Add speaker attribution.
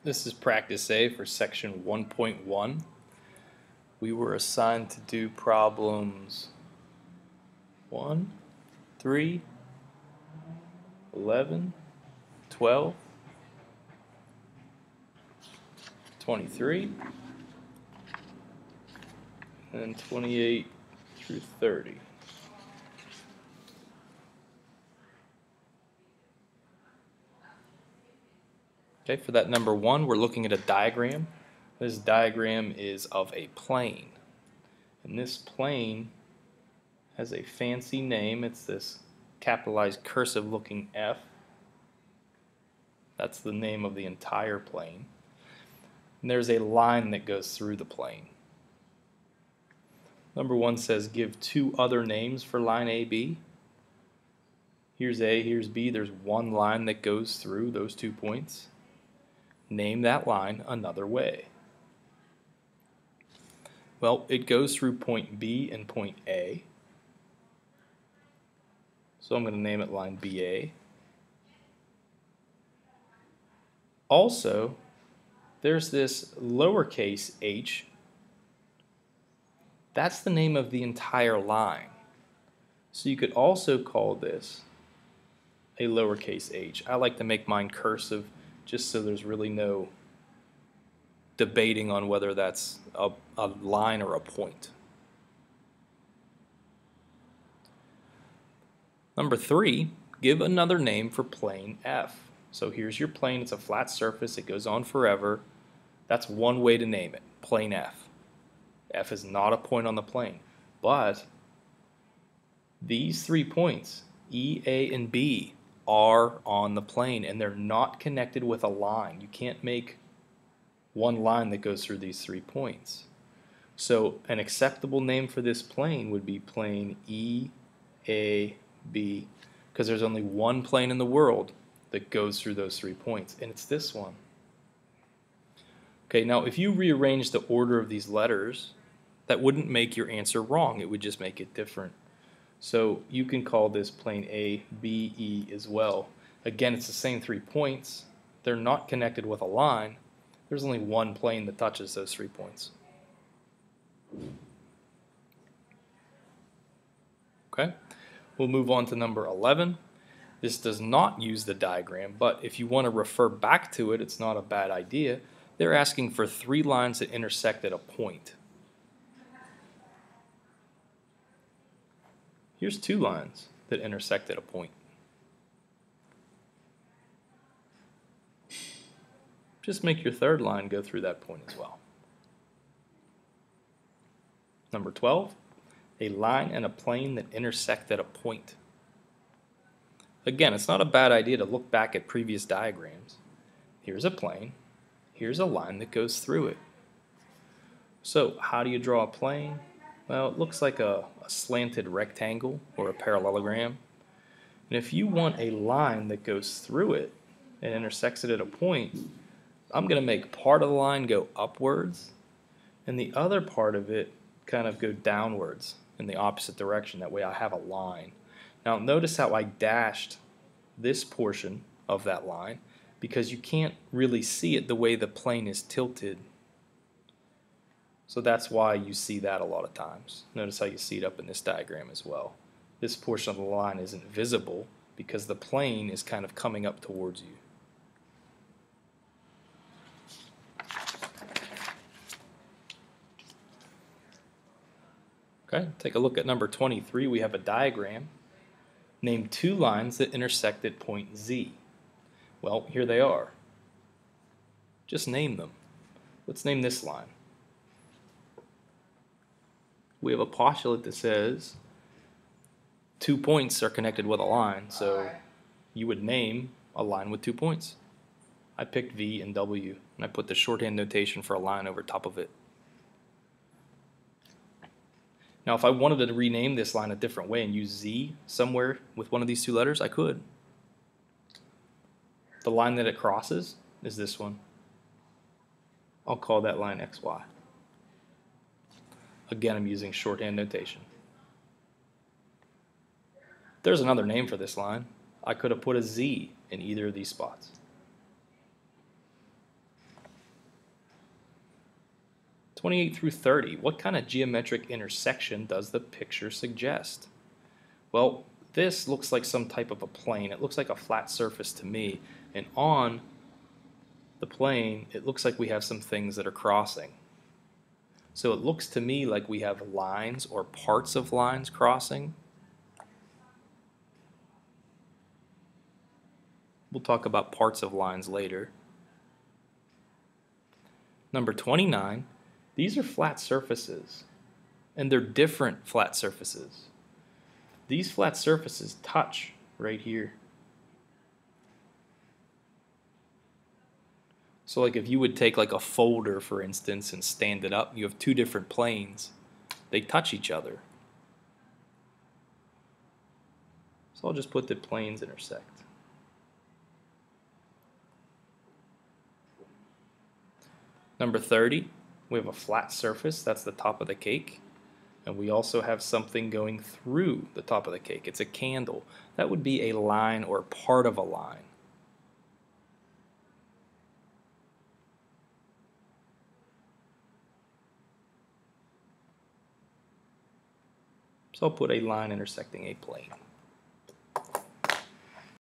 Speaker 1: This is practice A for section 1.1. We were assigned to do problems 1, 3, 11, 12, 23, and 28 through 30. Okay, for that number 1, we're looking at a diagram. This diagram is of a plane. And this plane has a fancy name. It's this capitalized cursive looking F. That's the name of the entire plane. And there's a line that goes through the plane. Number 1 says give two other names for line AB. Here's A, here's B. There's one line that goes through those 2 points. Name that line another way. Well, it goes through point B and point A. So I'm going to name it line BA. Also, there's this lowercase h. That's the name of the entire line. So you could also call this a lowercase h. I like to make mine cursive just so there's really no debating on whether that's a line or a point. Number 3, give another name for plane F. So here's your plane. It's a flat surface. It goes on forever. That's one way to name it, plane F. F is not a point on the plane. But these 3 points, E, A, and B, are on the plane, and they're not connected with a line. You can't make one line that goes through these 3 points. So an acceptable name for this plane would be plane E, A, B, because there's only one plane in the world that goes through those 3 points, and it's this one. Okay, now if you rearrange the order of these letters, that wouldn't make your answer wrong. It would just make it different. So you can call this plane A, B, E as well. Again, it's the same 3 points. They're not connected with a line. There's only one plane that touches those 3 points. Okay, we'll move on to number 11. This does not use the diagram, but if you want to refer back to it, it's not a bad idea. They're asking for 3 lines that intersect at a point. Here's 2 lines that intersect at a point. Just make your third line go through that point as well. Number 12, a line and a plane that intersect at a point. Again, it's not a bad idea to look back at previous diagrams. Here's a plane. Here's a line that goes through it. So how do you draw a plane? Well, it looks like a slanted rectangle or a parallelogram. And if you want a line that goes through it and intersects it at a point, I'm going to make part of the line go upwards and the other part of it kind of go downwards in the opposite direction. That way I have a line. Now notice how I dashed this portion of that line because you can't really see it the way the plane is tilted. So that's why you see that a lot of times. Notice how you see it up in this diagram as well. This portion of the line isn't visible because the plane is kind of coming up towards you. Okay, take a look at number 23. We have a diagram. Name 2 lines that intersect at point Z. Well, here they are. Just name them. Let's name this line. We have a postulate that says 2 points are connected with a line, so you would name a line with 2 points. I picked V and W, and I put the shorthand notation for a line over top of it. Now, if I wanted to rename this line a different way and use Z somewhere with one of these 2 letters, I could. The line that it crosses is this one. I'll call that line XY. Again, I'm using shorthand notation. There's another name for this line. I could have put a Z in either of these spots. 28 through 30. What kind of geometric intersection does the picture suggest? Well, this looks like some type of a plane. It looks like a flat surface to me. And on the plane, it looks like we have some things that are crossing. So it looks to me like we have lines or parts of lines crossing. We'll talk about parts of lines later. Number 29, these are flat surfaces, and they're different flat surfaces. These flat surfaces touch right here. So like if you would take like a folder, for instance, and stand it up, you have two different planes. They touch each other. So I'll just put the planes intersect. Number 30, we have a flat surface, that's the top of the cake. And we also have something going through the top of the cake. It's a candle. That would be a line or part of a line. So I'll put a line intersecting a plane.